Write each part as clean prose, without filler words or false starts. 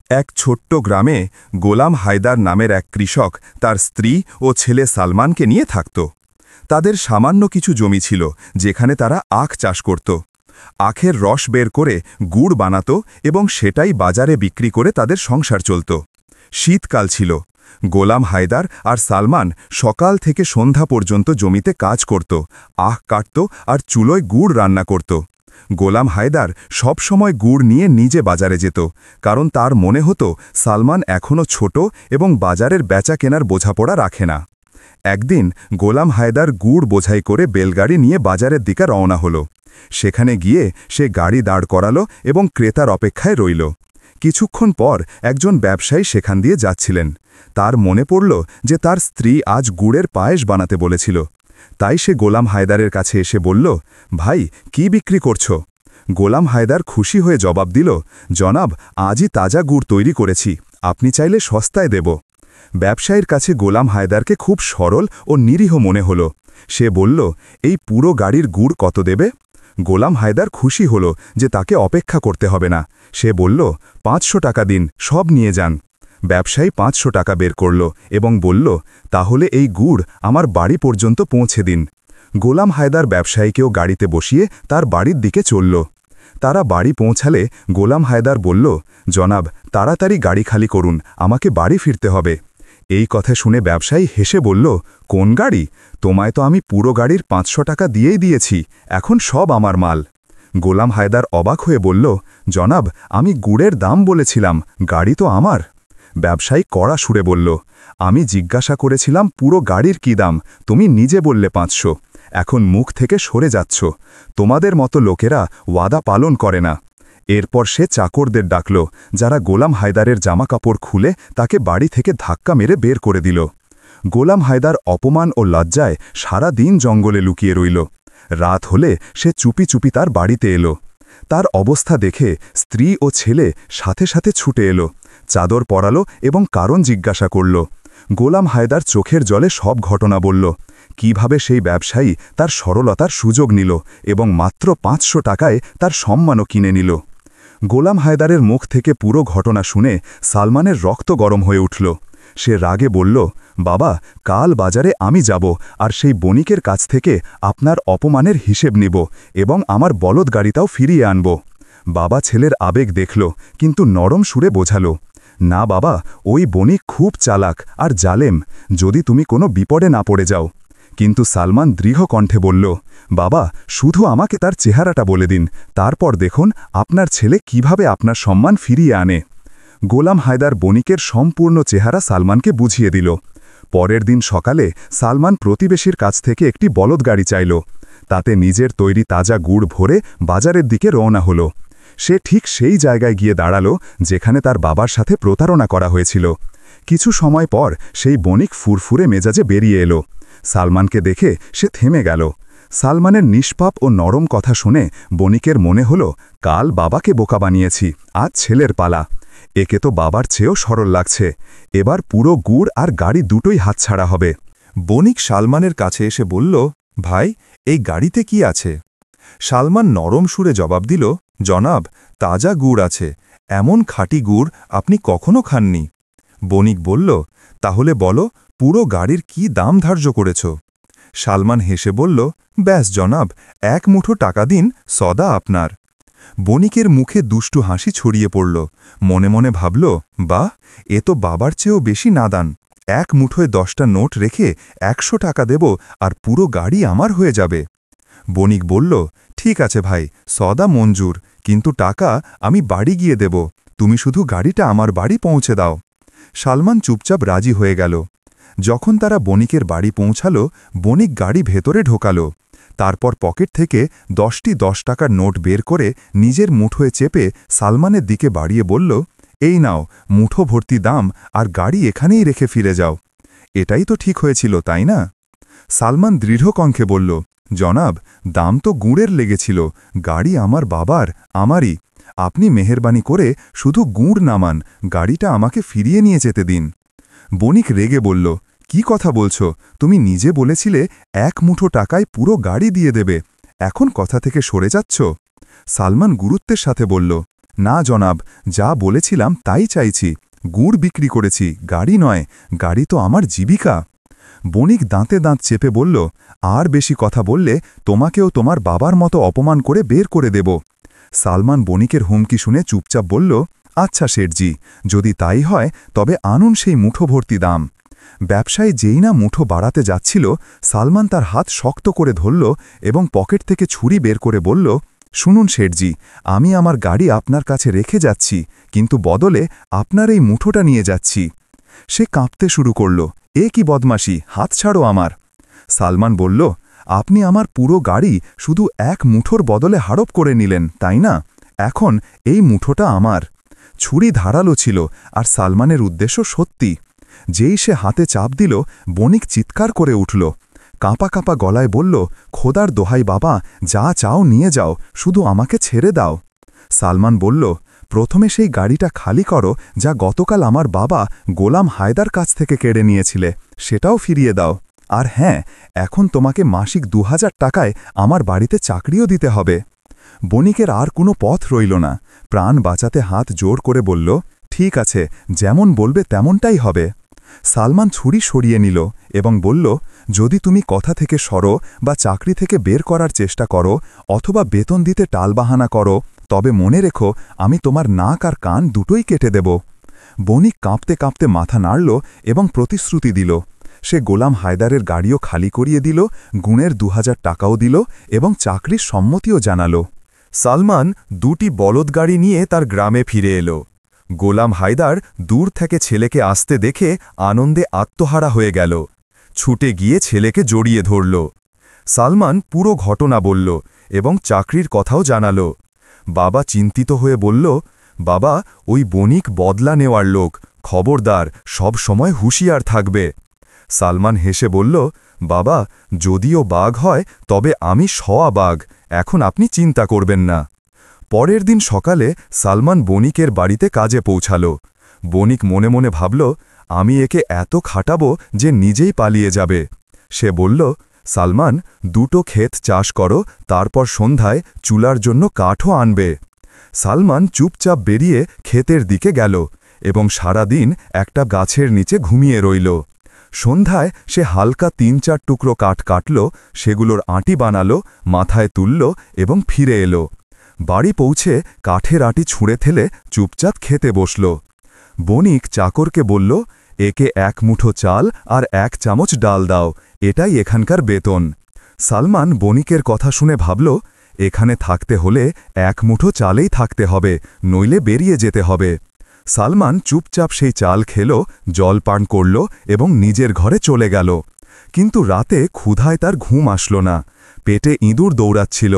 এক ছোট্ট গ্রামে গোলাম হায়দার নামের এক কৃষক তার স্ত্রী ও ছেলে সালমানকে নিয়ে থাকত। তাদের সামান্য কিছু জমি ছিল, যেখানে তারা আখ চাষ করত। আখের রস বের করে গুড় বানাত এবং সেটাই বাজারে বিক্রি করে তাদের সংসার চলত। শীতকাল ছিল। গোলাম হায়দার আর সালমান সকাল থেকে সন্ধ্যা পর্যন্ত জমিতে কাজ করত, আখ কাটত আর চুলোয় গুড় রান্না করত। গোলাম হায়দার সব সময় গুড় নিয়ে নিজে বাজারে যেত, কারণ তার মনে হতো সালমান এখনও ছোট এবং বাজারের বেচা কেনার বোঝাপড়া রাখে না। একদিন গোলাম হায়দার গুড় বোঝাই করে বেলগাড়ি নিয়ে বাজারের দিকে রওনা হল। সেখানে গিয়ে সে গাড়ি দাঁড় করালো এবং ক্রেতার অপেক্ষায় রইল। কিছুক্ষণ পর একজন ব্যবসায়ী সেখান দিয়ে যাচ্ছিলেন। তার মনে পড়ল যে তার স্ত্রী আজ গুড়ের পায়েস বানাতে বলেছিল। তাই সে গোলাম হায়দারের কাছে এসে বলল, ভাই, কি বিক্রি করছ? গোলাম হায়দার খুশি হয়ে জবাব দিল, জনাব, আজই তাজা গুড় তৈরি করেছি, আপনি চাইলে সস্তায় দেব। ব্যবসায়ীর কাছে গোলাম হায়দারকে খুব সরল ও নিরীহ মনে হল। সে বলল, এই পুরো গাড়ির গুড় কত দেবে? গোলাম হায়দার খুশি হল যে তাকে অপেক্ষা করতে হবে না। সে বলল, 500 টাকা দিন, সব নিয়ে যান। ব্যবসায়ী 500 টাকা বের করল এবং বলল, তাহলে এই গুড় আমার বাড়ি পর্যন্ত পৌঁছে দিন। গোলাম হায়দার ব্যবসায়ীকেও গাড়িতে বসিয়ে তার বাড়ির দিকে চলল। তারা বাড়ি পৌঁছালে গোলাম হায়দার বলল, জনাব, তাড়াতাড়ি গাড়ি খালি করুন, আমাকে বাড়ি ফিরতে হবে। এই কথা শুনে ব্যবসায়ী হেসে বলল, কোন গাড়ি? তোমায় তো আমি পুরো গাড়ির 500 টাকা দিয়েই দিয়েছি, এখন সব আমার মাল। গোলাম হায়দার অবাক হয়ে বলল, জনাব, আমি গুড়ের দাম বলেছিলাম, গাড়ি তো আমার। ব্যবসায়ী কড়া সুরে বলল, আমি জিজ্ঞাসা করেছিলাম পুরো গাড়ির কী দাম, তুমি নিজে বললে 500। এখন মুখ থেকে সরে যাচ্ছ। তোমাদের মতো লোকেরা ওয়াদা পালন করে না। এরপর সে চাকরদের ডাকল, যারা গোলাম হায়দারের জামাকাপড় খুলে তাকে বাড়ি থেকে ধাক্কা মেরে বের করে দিল। গোলাম হায়দার অপমান ও লজ্জায় সারা দিন জঙ্গলে লুকিয়ে রইল। রাত হলে সে চুপি চুপি তার বাড়িতে এলো। তার অবস্থা দেখে স্ত্রী ও ছেলে সাথে সাথে ছুটে এলো, চাদর পরালো এবং কারণ জিজ্ঞাসা করল। গোলাম হায়দার চোখের জলে সব ঘটনা বলল, কিভাবে সেই ব্যবসায়ী তার সরলতার সুযোগ নিল এবং মাত্র 500 টাকায় তার সম্মানও কিনে নিল। গোলাম হায়দারের মুখ থেকে পুরো ঘটনা শুনে সালমানের রক্ত গরম হয়ে উঠল। সে রাগে বলল, বাবা, কাল বাজারে আমি যাব আর সেই বণিকের কাছ থেকে আপনার অপমানের হিসেব নিব এবং আমার বলদ গাড়িটাও ফিরিয়ে আনব। বাবা ছেলের আবেগ দেখল, কিন্তু নরম সুরে বোঝালো, না বাবা, ওই বণিক খুব চালাক আর জালেম, যদি তুমি কোনো বিপদে না পড়ে যাও। কিন্তু সালমান দৃঢ় কণ্ঠে বলল, বাবা, শুধু আমাকে তার চেহারাটা বলে দিন, তারপর দেখুন আপনার ছেলে কিভাবে আপনার সম্মান ফিরিয়ে আনে। গোলাম হায়দার বণিকের সম্পূর্ণ চেহারা সালমানকে বুঝিয়ে দিল। পরের দিন সকালে সালমান প্রতিবেশীর কাছ থেকে একটি বলদ গাড়ি চাইল। তাতে নিজের তৈরি তাজা গুড় ভরে বাজারের দিকে রওনা হল। সে ঠিক সেই জায়গায় গিয়ে দাঁড়াল যেখানে তার বাবার সাথে প্রতারণা করা হয়েছিল। কিছু সময় পর সেই বণিক ফুরফুরে মেজাজে বেরিয়ে এলো। সালমানকে দেখে সে থেমে গেল। সালমানের নিষ্পাপ ও নরম কথা শুনে বণিকের মনে হল, কাল বাবাকে বোকা বানিয়েছি, আজ ছেলের পালা। একে তো বাবার চেয়েও সরল লাগছে। এবার পুরো গুড় আর গাড়ি দুটোই হাতছাড়া হবে। বণিক সালমানের কাছে এসে বলল, ভাই, এই গাড়িতে কি আছে? সালমান নরম সুরে জবাব দিল, জনাব, তাজা গুড় আছে, এমন খাঁটি গুড় আপনি কখনো খাননি। বণিক বলল, তাহলে বলো, পুরো গাড়ির কি দাম ধার্য করেছ? সালমান হেসে বলল, ব্যাস জনাব, 1 মুঠো টাকা দিন, সদা আপনার। বণিকের মুখে দুষ্টু হাসি ছড়িয়ে পড়ল। মনে মনে ভাবল, বাহ, এ তো বাবার চেয়েও বেশি নাদান। 1 মুঠোয় 10টা নোট রেখে 100 টাকা দেব আর পুরো গাড়ি আমার হয়ে যাবে। বণিক বলল, ঠিক আছে ভাই, সদা মঞ্জুর, কিন্তু টাকা আমি বাড়ি গিয়ে দেব, তুমি শুধু গাড়িটা আমার বাড়ি পৌঁছে দাও। সালমান চুপচাপ রাজি হয়ে গেল। যখন তারা বণিকের বাড়ি পৌঁছাল, বণিক গাড়ি ভেতরে ঢোকাল। তারপর পকেট থেকে 10টি 10 টাকার নোট বের করে নিজের মুঠোয় চেপে সালমানের দিকে বাড়িয়ে বলল, এই নাও, মুঠো ভর্তি দাম, আর গাড়ি এখানেই রেখে ফিরে যাও। এটাই তো ঠিক হয়েছিল, তাই না? সালমান দৃঢ় কণ্ঠে বলল, জনাব, দাম তো গুড়ের লেগেছিল, গাড়ি আমার বাবার, আমারই। আপনি মেহেরবানি করে শুধু গুড় নামান, গাড়িটা আমাকে ফিরিয়ে নিয়ে যেতে দিন। বণিক রেগে বলল, কি কথা বলছো? তুমি নিজে বলেছিলে 1 মুঠো টাকায় পুরো গাড়ি দিয়ে দেবে, এখন কথা থেকে সরে যাচ্ছ? সালমান গুরুত্বের সাথে বলল, না জনাব, যা বলেছিলাম তাই চাইছি। গুড় বিক্রি করেছি, গাড়ি নয়। গাড়ি তো আমার জীবিকা। বণিক দাঁতে দাঁত চেপে বলল, আর বেশি কথা বললে তোমাকেও তোমার বাবার মতো অপমান করে বের করে দেব। সালমান বণিকের হুমকি শুনে চুপচাপ বলল, আচ্ছা শেঠজি, যদি তাই হয় তবে আনুন সেই মুঠো ভর্তি দাম। ব্যবসায়ী যেই না মুঠো বাড়াতে যাচ্ছিল, সালমান তার হাত শক্ত করে ধরল এবং পকেট থেকে ছুরি বের করে বলল, শুনুন শেঠজি, আমি আমার গাড়ি আপনার কাছে রেখে যাচ্ছি, কিন্তু বদলে আপনার এই মুঠোটা নিয়ে যাচ্ছি। সে কাঁপতে শুরু করল, এ কি বদমাশি, হাত ছাড়ো আমার। সালমান বলল, আপনি আমার পুরো গাড়ি শুধু এক মুঠোর বদলে হাড়প করে নিলেন, তাই না? এখন এই মুঠোটা আমার। ছুরি ধারালো ছিল, আর সালমানের উদ্দেশ্য সত্যি। যেই সে হাতে চাপ দিল, বণিক চিৎকার করে উঠল। কাঁপা কাঁপা গলায় বলল, খোদার দোহাই বাবা, যা চাও নিয়ে যাও, শুধু আমাকে ছেড়ে দাও। সালমান বলল, প্রথমে সেই গাড়িটা খালি করো যা গতকাল আমার বাবা গোলাম হায়দার কাছ থেকে কেড়ে নিয়েছিলে, সেটাও ফিরিয়ে দাও। আর হ্যাঁ, এখন তোমাকে মাসিক 2000 টাকায় আমার বাড়িতে চাকরিও দিতে হবে। বণিকের আর কোনো পথ রইল না। প্রাণ বাঁচাতে হাত জোর করে বলল, ঠিক আছে, যেমন বলবে তেমনটাই হবে। সালমান ছুরি সরিয়ে নিল এবং বলল, যদি তুমি কথা থেকে সরো বা চাকরি থেকে বের করার চেষ্টা করো অথবা বেতন দিতে টালবাহানা করো, তবে মনে রেখো আমি তোমার নাক আর কান দুটোই কেটে দেব। বণিক কাঁপতে কাঁপতে মাথা নাড়ল এবং প্রতিশ্রুতি দিল। সে গোলাম হায়দারের গাড়িও খালি করিয়ে দিল, গুণের 2000 টাকাও দিল এবং চাকরির সম্মতিও জানাল। সালমান 2টি বলদ গাড়ি নিয়ে তার গ্রামে ফিরে এলো। গোলাম হায়দার দূর থেকে ছেলেকে আসতে দেখে আনন্দে আত্মহারা হয়ে গেল। ছুটে গিয়ে ছেলেকে জড়িয়ে ধরল। সালমান পুরো ঘটনা বলল এবং চাকরির কথাও জানাল। বাবা চিন্তিত হয়ে বলল, বাবা, ওই বণিক বদলা নেওয়ার লোক, খবরদার, সব সময় হুঁশিয়ার থাকবে। সালমান হেসে বলল, বাবা, যদিও বাঘ হয় তবে আমি সওয়া বাঘ, এখন আপনি চিন্তা করবেন না। পরের দিন সকালে সালমান বণিকের বাড়িতে কাজে পৌঁছাল। বণিক মনে মনে ভাবল, আমি একে এত খাটাবো যে নিজেই পালিয়ে যাবে। সে বলল, সালমান, 2টো ক্ষেত চাষ করো, তারপর সন্ধ্যায় চুলার জন্য কাঠও আনবে। সালমান চুপচাপ বেরিয়ে ক্ষেতের দিকে গেল এবং সারা দিন একটা গাছের নিচে ঘুমিয়ে রইল। সন্ধ্যায় সে হালকা 3-4 টুকরো কাঠ কাটল, সেগুলোর আঁটি বানাল, মাথায় তুলল এবং ফিরে এলো। বাড়ি পৌঁছে কাঠের আঁটি ছুঁড়ে ফেলে চুপচাপ খেতে বসল। বণিক চাকরকে বলল, একে 1 মুঠো চাল আর 1 চামচ ডাল দাও, এটাই এখানকার বেতন। সালমান বণিকের কথা শুনে ভাবল, এখানে থাকতে হলে 1 মুঠো চালেই থাকতে হবে, নইলে বেরিয়ে যেতে হবে। সালমান চুপচাপ সেই চাল খেল, জল পান করল এবং নিজের ঘরে চলে গেল। কিন্তু রাতে ক্ষুধায় তার ঘুম আসল না, পেটে ইঁদুর দৌড়াচ্ছিল।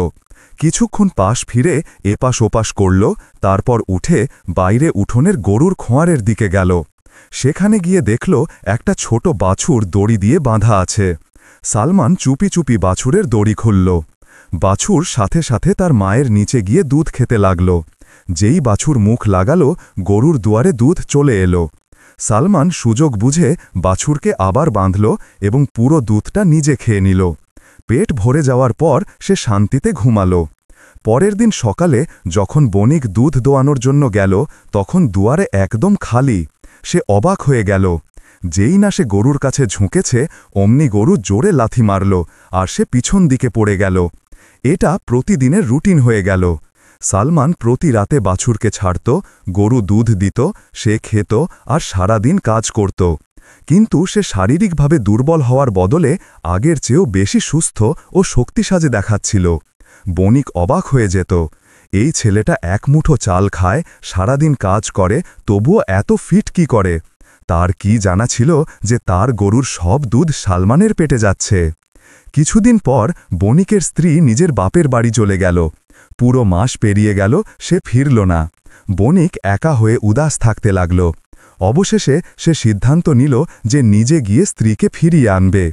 কিছুক্ষণ পাশ ফিরে এপাশ ওপাশ করল, তারপর উঠে বাইরে উঠোনের গরুর খোঁয়ারের দিকে গেল। সেখানে গিয়ে দেখল একটা ছোট বাছুর দড়ি দিয়ে বাঁধা আছে। সালমান চুপি চুপি বাছুরের দড়ি খুলল। বাছুর সাথে সাথে তার মায়ের নিচে গিয়ে দুধ খেতে লাগল। যেই বাছুর মুখ লাগালো, গরুর দুয়ারে দুধ চলে এলো। সালমান সুযোগ বুঝে বাছুরকে আবার বাঁধল এবং পুরো দুধটা নিজে খেয়ে নিল। পেট ভরে যাওয়ার পর সে শান্তিতে ঘুমালো। পরের দিন সকালে যখন বণিক দুধ দোয়ানোর জন্য গেল, তখন দুয়ারে একদম খালি। সে অবাক হয়ে গেল। যেই না সে গরুর কাছে ঝুঁকেছে, অমনি গরু জোরে লাথি মারল আর সে পিছন দিকে পড়ে গেল। এটা প্রতিদিনের রুটিন হয়ে গেল। সালমান প্রতি রাতে বাছুরকে ছাড়ত, গরু দুধ দিত, সে খেত আর সারাদিন কাজ করত। কিন্তু সে শারীরিকভাবে দুর্বল হওয়ার বদলে আগের চেয়েও বেশি সুস্থ ও শক্তিশালী দেখাচ্ছিল। বণিক অবাক হয়ে যেত, এই ছেলেটা 1 মুঠো চাল খায়, সারাদিন কাজ করে, তবুও এত ফিট কি করে? তার কি জানা ছিল যে তার গরুর সব দুধ সালমানের পেটে যাচ্ছে? কিছুদিন পর বণিকের স্ত্রী নিজের বাপের বাড়ি চলে গেল। পুরো মাস পেরিয়ে গেল, সে ফিরল না। বণিক একা হয়ে উদাস থাকতে লাগল। অবশেষে সে সিদ্ধান্ত নিল যে নিজে গিয়ে স্ত্রীকে ফিরিয়ে আনবে।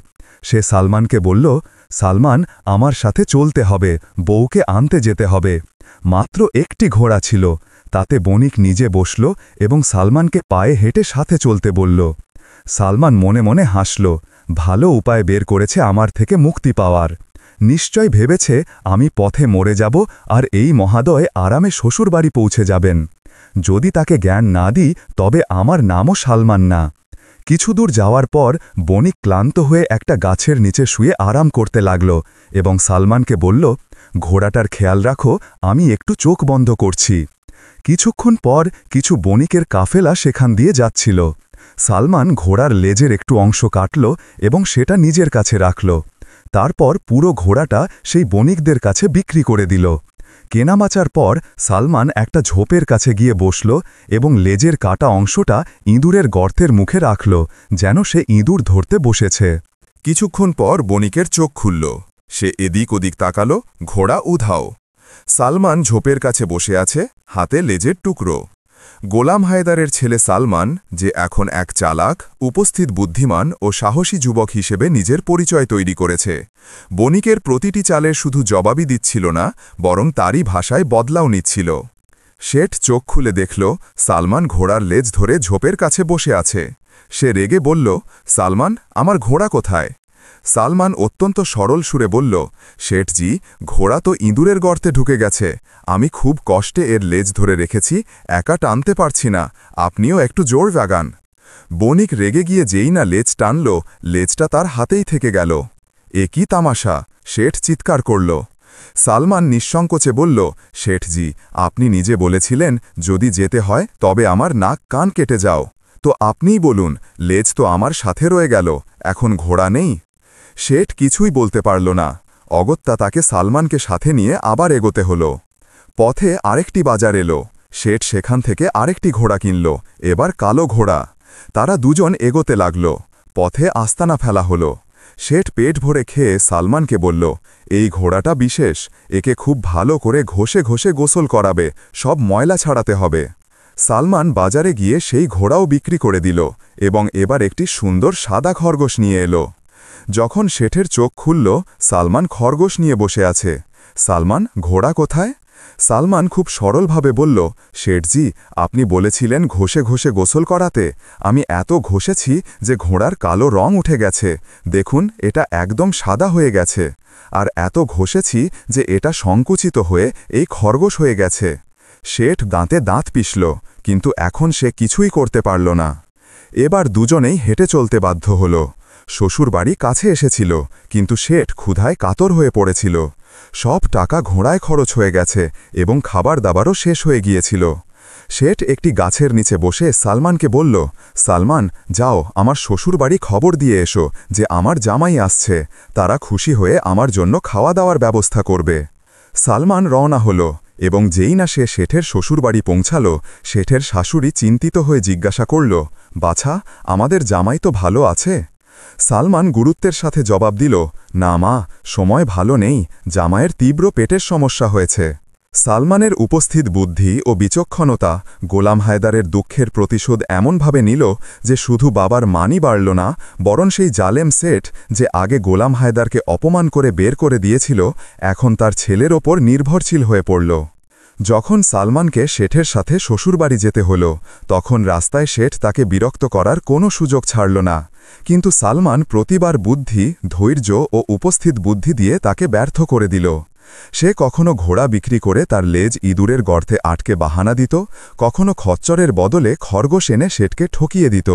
সে সালমানকে বলল, সালমান, আমার সাথে চলতে হবে, বউকে আনতে যেতে হবে। মাত্র একটি ঘোড়া ছিল, তাতে বণিক নিজে বসল এবং সালমানকে পায়ে হেঁটে সাথে চলতে বলল। সালমান মনে মনে হাসল, ভালো উপায় বের করেছে আমার থেকে মুক্তি পাওয়ার। নিশ্চয় ভেবেছে আমি পথে মরে যাব আর এই মহাদয় আরামে শ্বশুরবাড়ি পৌঁছে যাবেন। যদি তাকে জ্ঞান না দিই তবে আমার নামও সালমান না। কিছু দূর যাওয়ার পর বণিক ক্লান্ত হয়ে একটা গাছের নিচে শুয়ে আরাম করতে লাগল এবং সালমানকে বলল, ঘোড়াটার খেয়াল রাখো, আমি একটু চোখ বন্ধ করছি। কিছুক্ষণ পর কিছু বণিকের কাফেলা সেখান দিয়ে যাচ্ছিল। সালমান ঘোড়ার লেজের একটু অংশ কাটল এবং সেটা নিজের কাছে রাখল। তারপর পুরো ঘোড়াটা সেই বণিকদের কাছে বিক্রি করে দিল। কেনামাচার পর সালমান একটা ঝোপের কাছে গিয়ে বসল এবং লেজের কাটা অংশটা ইঁদুরের গর্তের মুখে রাখল, যেন সে ইঁদুর ধরতে বসেছে। কিছুক্ষণ পর বণিকের চোখ খুলল। সে এদিক ওদিক তাকাল, ঘোড়া উধাও। সালমান ঝোপের কাছে বসে আছে, হাতে লেজের টুকরো। গোলাম হায়দারের ছেলে সালমান, যে এখন এক চালাক, উপস্থিত বুদ্ধিমান ও সাহসী যুবক হিসেবে নিজের পরিচয় তৈরি করেছে। বণিকের প্রতিটি চালের শুধু জবাবই দিচ্ছিল না, বরং তারই ভাষায় বদলাও নিচ্ছিল। শেঠ চোখ খুলে দেখল সালমান ঘোড়ার লেজ ধরে ঝোপের কাছে বসে আছে। সে রেগে বলল, সালমান, আমার ঘোড়া কোথায়? সালমান অত্যন্ত সরল সুরে বলল, শেঠজি, ঘোড়া তো ইঁদুরের গর্তে ঢুকে গেছে। আমি খুব কষ্টে এর লেজ ধরে রেখেছি, একা টানতে পারছি না, আপনিও একটু জোর লাগান। বণিক রেগে গিয়ে যেই না লেজ টানল, লেজটা তার হাতেই থেকে গেল। এ কি তামাশা! শেঠ চিৎকার করল। সালমান নিঃসংকোচে বলল, শেঠজি, আপনি নিজে বলেছিলেন যদি যেতে হয় তবে আমার নাক কান কেটে যাও। তো আপনিই বলুন, লেজ তো আমার সাথে রয়ে গেল, এখন ঘোড়া নেই। শেঠ কিছুই বলতে পারল না। অগত্যা তাকে সালমানকে সাথে নিয়ে আবার এগোতে হল। পথে আরেকটি বাজার এলো। শেঠ সেখান থেকে আরেকটি ঘোড়া কিনল, এবার কালো ঘোড়া। তারা দুজন এগোতে লাগল। পথে আস্তানা ফেলা হল। শেঠ পেট ভরে খেয়ে সালমানকে বলল, এই ঘোড়াটা বিশেষ, একে খুব ভালো করে ঘষে ঘষে গোসল করাবে, সব ময়লা ছাড়াতে হবে। সালমান বাজারে গিয়ে সেই ঘোড়াও বিক্রি করে দিল এবং এবার একটি সুন্দর সাদা খরগোশ নিয়ে এলো। যখন শেঠের চোখ খুলল, সালমান খরগোশ নিয়ে বসে আছে। সালমান, ঘোড়া কোথায়? সালমান খুব সরলভাবে বলল, শেঠজি, আপনি বলেছিলেন ঘষে ঘষে গোসল করাতে। আমি এত ঘষেছি যে ঘোড়ার কালো রং উঠে গেছে, দেখুন এটা একদম সাদা হয়ে গেছে। আর এত ঘষেছি যে এটা সংকুচিত হয়ে এই খরগোশ হয়ে গেছে। শেঠ দাঁতে দাঁত পিষল, কিন্তু এখন সে কিছুই করতে পারল না। এবার দুজনেই হেঁটে চলতে বাধ্য হল। শ্বশুরবাড়ি কাছে এসেছিল, কিন্তু শেঠ ক্ষুধায় কাতর হয়ে পড়েছিল। সব টাকা ঘোড়ায় খরচ হয়ে গেছে এবং খাবার দাবারও শেষ হয়ে গিয়েছিল। শেঠ একটি গাছের নিচে বসে সালমানকে বলল, সালমান, যাও আমার শ্বশুরবাড়ি খবর দিয়ে এসো যে আমার জামাই আসছে, তারা খুশি হয়ে আমার জন্য খাওয়া দাওয়ার ব্যবস্থা করবে। সালমান রওনা হল এবং যেই না সে শেঠের শ্বশুরবাড়ি পৌঁছাল, শেঠের শাশুড়ি চিন্তিত হয়ে জিজ্ঞাসা করল, বাছা, আমাদের জামাই তো ভালো আছে? সালমান গুরুত্বের সাথে জবাব দিল, না মা, সময় ভালো নেই, জামাইয়ের তীব্র পেটের সমস্যা হয়েছে। সালমানের উপস্থিত বুদ্ধি ও বিচক্ষণতা গোলাম হায়দারের দুঃখের প্রতিশোধ এমনভাবে নিল যে শুধু বাবার মানই বাড়ল না, বরং সেই জালেম শেঠ যে আগে গোলাম হায়দারকে অপমান করে বের করে দিয়েছিল, এখন তার ছেলের ওপর নির্ভরশীল হয়ে পড়ল। যখন সালমানকে শেঠের সাথে শ্বশুরবাড়ি যেতে হল, তখন রাস্তায় শেঠ তাকে বিরক্ত করার কোনো সুযোগ ছাড়ল না। কিন্তু সালমান প্রতিবার বুদ্ধি, ধৈর্য ও উপস্থিত বুদ্ধি দিয়ে তাকে ব্যর্থ করে দিল। সে কখনো ঘোড়া বিক্রি করে তার লেজ ইঁদুরের গর্তে আটকে বাহানা দিত, কখনো খচ্চরের বদলে খরগোশ এনে শেঠকে ঠকিয়ে দিত।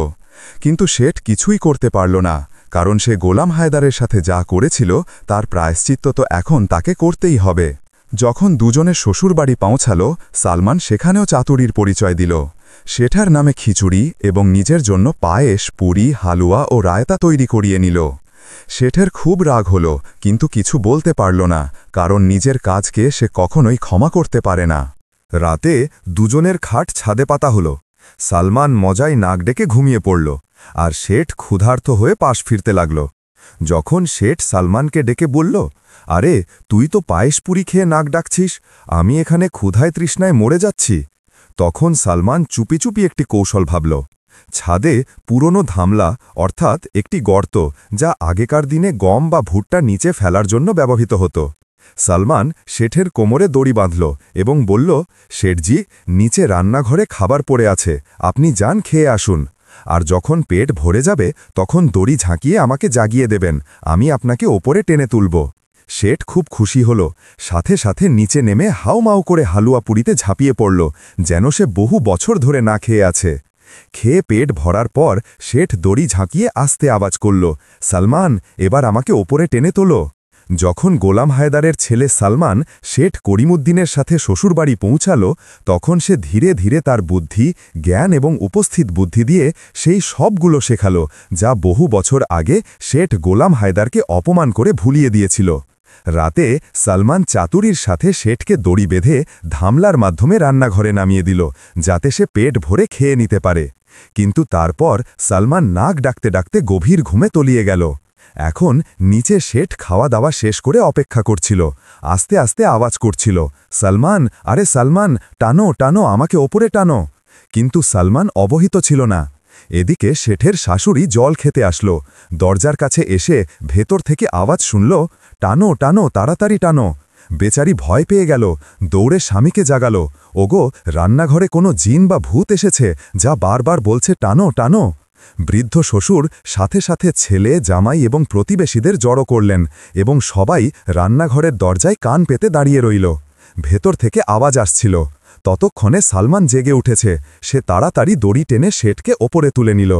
কিন্তু শেঠ কিছুই করতে পারল না, কারণ সে গোলাম হায়দারের সাথে যা করেছিল তার প্রায়শ্চিত্ত তো এখন তাকে করতেই হবে। যখন দুজনের শ্বশুরবাড়ি পৌঁছাল, সালমান সেখানেও চাতুরির পরিচয় দিল। শেঠার নামে খিচুড়ি এবং নিজের জন্য পায়েস, পুরি, হালুয়া ও রায়তা তৈরি করিয়ে নিল। শেঠের খুব রাগ হল, কিন্তু কিছু বলতে পারল না, কারণ নিজের কাজকে সে কখনোই ক্ষমা করতে পারে না। রাতে দুজনের খাট ছাদে পাতা হল। সালমান মজায় নাক ডেকে ঘুমিয়ে পড়ল, আর শেঠ ক্ষুধার্ত হয়ে পাশ ফিরতে লাগল। যখন শেঠ সালমানকে ডেকে বলল, আরে তুই তো পায়েস পুরি খেয়ে নাক ডাকছিস, আমি এখানে ক্ষুধায় তৃষ্ণায় মরে যাচ্ছি। তখন সালমান চুপি চুপি একটি কৌশল ভাবল। ছাদে পুরনো ধামলা, অর্থাৎ একটি গর্ত, যা আগেকার দিনে গম বা ভুট্টা নিচে ফেলার জন্য ব্যবহৃত হতো। সালমান শেঠের কোমরে দড়ি বাঁধল এবং বলল, শেঠজি, নিচে রান্নাঘরে খাবার পড়ে আছে, আপনি যান খেয়ে আসুন। আর যখন পেট ভরে যাবে তখন দড়ি ঝাঁকিয়ে আমাকে জাগিয়ে দেবেন, আমি আপনাকে ওপরে টেনে তুলব। শেঠ খুব খুশি হল, সাথে সাথে নিচে নেমে হাউমাউ করে হালুয়া পুরিতে ঝাঁপিয়ে পড়ল, যেন সে বহু বছর ধরে না খেয়ে আছে। খেয়ে পেট ভরার পর শেঠ দড়ি ঝাঁকিয়ে আস্তে আওয়াজ করল, সালমান, এবার আমাকে ওপরে টেনে তোলো। যখন গোলাম হায়দারের ছেলে সালমান শেঠ করিমুদ্দিনের সাথে শ্বশুরবাড়ি পৌঁছাল, তখন সে ধীরে ধীরে তার বুদ্ধি, জ্ঞান এবং উপস্থিত বুদ্ধি দিয়ে সেই সবগুলো শেখাল, যা বহু বছর আগে শেঠ গোলাম হায়দারকে অপমান করে ভুলিয়ে দিয়েছিল। রাতে সালমান চাতুরির সাথে শেঠকে দড়ি বেঁধে ধামলার মাধ্যমে রান্নাঘরে নামিয়ে দিল, যাতে সে পেট ভরে খেয়ে নিতে পারে। কিন্তু তারপর সালমান নাক ডাকতে ডাকতে গভীর ঘুমে তলিয়ে গেল। এখন নিচে শেঠ খাওয়া দাওয়া শেষ করে অপেক্ষা করছিল, আস্তে আস্তে আওয়াজ করছিল, সালমান, আরে সালমান, টানো টানো, আমাকে ওপরে টানো। কিন্তু সালমান অবহিত ছিল না। এদিকে শেঠের শাশুড়ি জল খেতে আসলো, দরজার কাছে এসে ভেতর থেকে আওয়াজ শুনল, টানো টানো, তাড়াতাড়ি টানো। বেচারি ভয় পেয়ে গেল, দৌড়ে স্বামীকে জাগাল, ওগো, রান্নাঘরে কোনো জিন বা ভূত এসেছে, যা বারবার বলছে টানো টানো। বৃদ্ধ শ্বশুর সাথে সাথে ছেলে, জামাই এবং প্রতিবেশীদের জড়ো করলেন, এবং সবাই রান্নাঘরের দরজায় কান পেতে দাঁড়িয়ে রইল। ভেতর থেকে আওয়াজ আসছিল। ততক্ষণে সালমান জেগে উঠেছে। সে তাড়াতাড়ি দড়ি টেনে শেঠকে ওপরে তুলে নিল।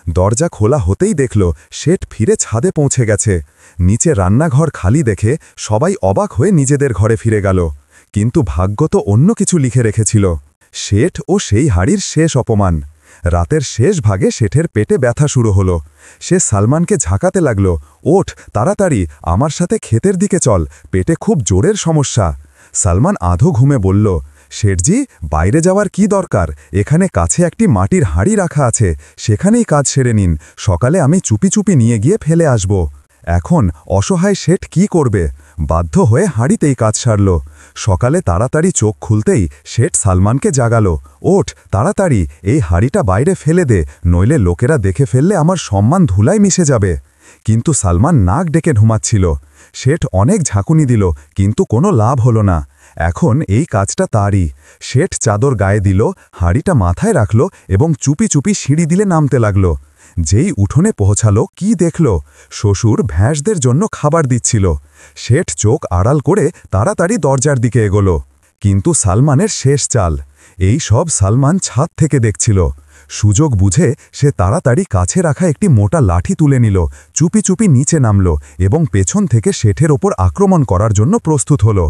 দরজা খোলা হতেই দেখল শেঠ ফিরে ছাদে পৌঁছে গেছে। নিচে রান্নাঘর খালি দেখে সবাই অবাক হয়ে নিজেদের ঘরে ফিরে গেল। কিন্তু ভাগ্য তো অন্য কিছু লিখে রেখেছিল। শেঠ ও সেই হাড়ির শেষ অপমান। রাতের শেষ ভাগে শেঠের পেটে ব্যথা শুরু হলো। সে সালমানকে ঝাঁকাতে লাগল, ওঠ, তাড়াতাড়ি আমার সাথে ক্ষেতের দিকে চল, পেটে খুব জোরের সমস্যা। সালমান আধো ঘুমে বলল, শেঠজি, বাইরে যাওয়ার কি দরকার, এখানে কাছে একটি মাটির হাঁড়ি রাখা আছে, সেখানেই কাজ সেরে নিন, সকালে আমি চুপি চুপি নিয়ে গিয়ে ফেলে আসব। এখন অসহায় শেঠ কি করবে? বাধ্য হয়ে হাঁড়িতেই কাজ সারল। সকালে তাড়াতাড়ি চোখ খুলতেই শেঠ সালমানকে জাগালো, ওঠ, তাড়াতাড়ি এই হাঁড়িটা বাইরে ফেলে দে, নইলে লোকেরা দেখে ফেললে আমার সম্মান ধুলায় মিশে যাবে। কিন্তু সালমান নাক ডেকে ঘুমাচ্ছিল। শেঠ অনেক ঝাঁকুনি দিল, কিন্তু কোনো লাভ হলো না। এখন এই কাজটা তারই। শেঠ চাদর গায়ে দিল, হাঁড়িটা মাথায় রাখল এবং চুপি চুপি সিঁড়ি দিলে নামতে লাগল। যেই উঠোনে পৌঁছালো, কি দেখল? শ্বশুর ভ্যাঁসদের জন্য খাবার দিচ্ছিল। শেঠ চোখ আড়াল করে তাড়াতাড়ি দরজার দিকে এগোল। কিন্তু সালমানের শেষ চাল। এই সব সালমান ছাদ থেকে দেখছিল। সুযোগ বুঝে সে তাড়াতাড়ি কাছে রাখা একটি মোটা লাঠি তুলে নিল, চুপি চুপি নিচে নামল এবং পেছন থেকে শেঠের ওপর আক্রমণ করার জন্য প্রস্তুত হল।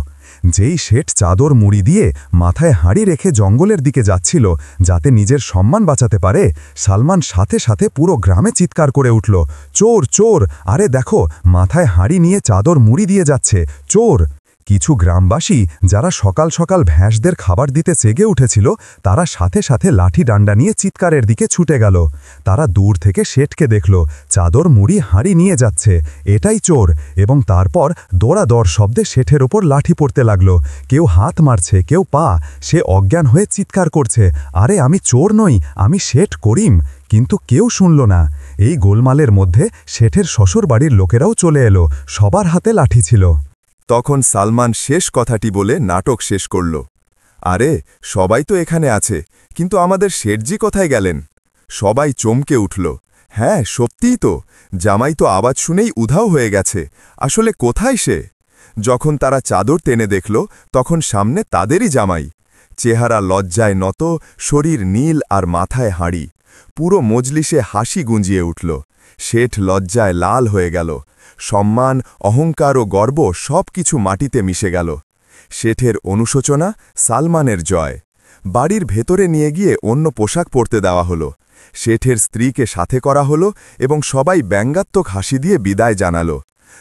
যেই শেঠ চাদর মুড়ি দিয়ে মাথায় হাঁড়ি রেখে জঙ্গলের দিকে যাচ্ছিল যাতে নিজের সম্মান বাঁচাতে পারে, সালমান সাথে সাথে পুরো গ্রামে চিৎকার করে উঠল, চোর চোর, আরে দেখো, মাথায় হাঁড়ি নিয়ে চাদর মুড়ি দিয়ে যাচ্ছে, চোর। কিছু গ্রামবাসী যারা সকাল সকাল ভ্যাঁসদের খাবার দিতে জেগে উঠেছিল, তারা সাথে সাথে লাঠি ডান্ডা নিয়ে চিৎকারের দিকে ছুটে গেল। তারা দূর থেকে শেঠকে দেখল, চাদর মুড়ি হাঁড়ি নিয়ে যাচ্ছে, এটাই চোর, এবং তারপর দৌড়াদৌড় শব্দে শেঠের ওপর লাঠি পড়তে লাগল। কেউ হাত মারছে, কেউ পা। সে অজ্ঞান হয়ে চিৎকার করছে, আরে আমি চোর নই, আমি শেঠ করিম। কিন্তু কেউ শুনল না। এই গোলমালের মধ্যে শেঠের শ্বশুরবাড়ির লোকেরাও চলে এলো, সবার হাতে লাঠি ছিল। তখন সালমান শেষ কথাটি বলে নাটক শেষ করল, আরে সবাই তো এখানে আছে, কিন্তু আমাদের শেঠজি কোথায় গেলেন? সবাই চমকে উঠল, হ্যাঁ সত্যিই তো, জামাই তো আওয়াজ শুনেই উধাও হয়ে গেছে, আসলে কোথায় সে? যখন তারা চাদর টেনে দেখল, তখন সামনে তাদেরই জামাই। চেহারা লজ্জায় নত, শরীর নীল আর মাথায় হাঁড়ি। পুরো মজলিসে হাসি গুঞ্জিয়ে উঠল। শেঠ লজ্জায় লাল হয়ে গেল। সম্মান, অহংকার ও গর্ব সব কিছু মাটিতে মিশে গেল। শেঠের অনুশোচনা, সালমানের জয়। বাড়ির ভেতরে নিয়ে গিয়ে অন্য পোশাক পরতে দেওয়া হলো। শেঠের স্ত্রীকে সাথে করা হলো এবং সবাই ব্যঙ্গাত্মক হাসি দিয়ে বিদায় জানালো।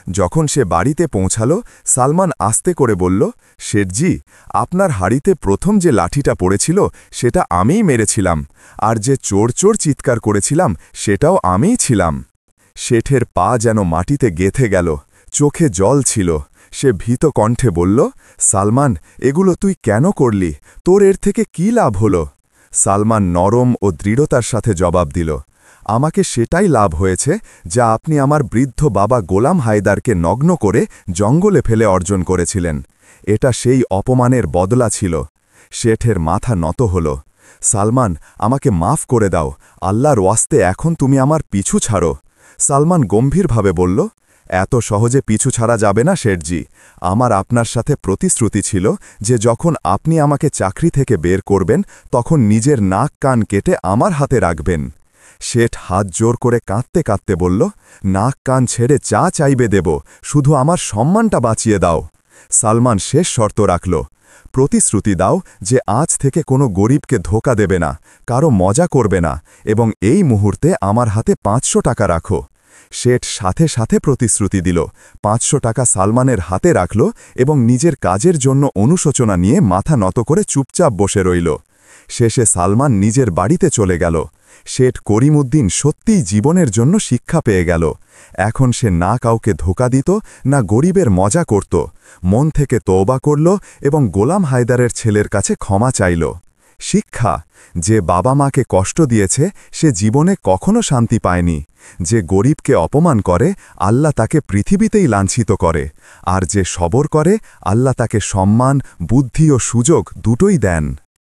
যখন সে বাড়িতে পৌঁছালো, সালমান আস্তে করে বলল, শেঠজি, আপনার হাড়িতে প্রথম যে লাঠিটা পড়েছিল সেটা আমিই মেরেছিলাম, আর যে চোর চোর চিৎকার করেছিলাম সেটাও আমিই ছিলাম। শেঠের পা যেন মাটিতে গেঁথে গেল, চোখে জল ছিল। সে ভীত কণ্ঠে বলল, সালমান, এগুলো তুই কেন করলি? তোর এর থেকে কি লাভ হলো? সালমান নরম ও দৃঢ়তার সাথে জবাব দিল, আমাকে সেটাই লাভ হয়েছে যা আপনি আমার বৃদ্ধ বাবা গোলাম হায়দারকে নগ্ন করে জঙ্গলে ফেলে অর্জন করেছিলেন। এটা সেই অপমানের বদলা ছিল। শেঠের মাথা নত হল। সালমান, আমাকে মাফ করে দাও, আল্লাহর ওয়াস্তে এখন তুমি আমার পিছু ছাড়ো। সালমান গম্ভীরভাবে বলল, এত সহজে পিছু ছাড়া যাবে না শেঠজি। আমার আপনার সাথে প্রতিশ্রুতি ছিল যে যখন আপনি আমাকে চাকরি থেকে বের করবেন তখন নিজের নাক কান কেটে আমার হাতে রাখবেন। শেঠ হাত জোর করে কাঁদতে কাঁদতে বলল, নাক কান ছেড়ে যা চাইবে দেব, শুধু আমার সম্মানটা বাঁচিয়ে দাও। সালমান শেষ শর্ত রাখল, প্রতিশ্রুতি দাও যে আজ থেকে কোনো গরিবকে ধোকা দেবে না, কারো মজা করবে না, এবং এই মুহূর্তে আমার হাতে 500 টাকা রাখো। শেঠ সাথে সাথে প্রতিশ্রুতি দিল, 500 টাকা সালমানের হাতে রাখল এবং নিজের কাজের জন্য অনুশোচনা নিয়ে মাথা নত করে চুপচাপ বসে রইল। শেষে সালমান নিজের বাড়িতে চলে গেল। শেঠ করিমউদ্দিন সত্যিই জীবনের জন্য শিক্ষা পেয়ে গেল। এখন সে না কাউকে ধোকা দিত, না গরিবের মজা করত, মন থেকে তওবা করল এবং গোলাম হায়দারের ছেলের কাছে ক্ষমা চাইল। শিক্ষা, যে বাবা মাকে কষ্ট দিয়েছে সে জীবনে কখনো শান্তি পায়নি। যে গরিবকে অপমান করে আল্লাহ তাকে পৃথিবীতেই লাঞ্ছিত করে, আর যে সবর করে আল্লাহ তাকে সম্মান, বুদ্ধি ও সুযোগ দুটোই দেন।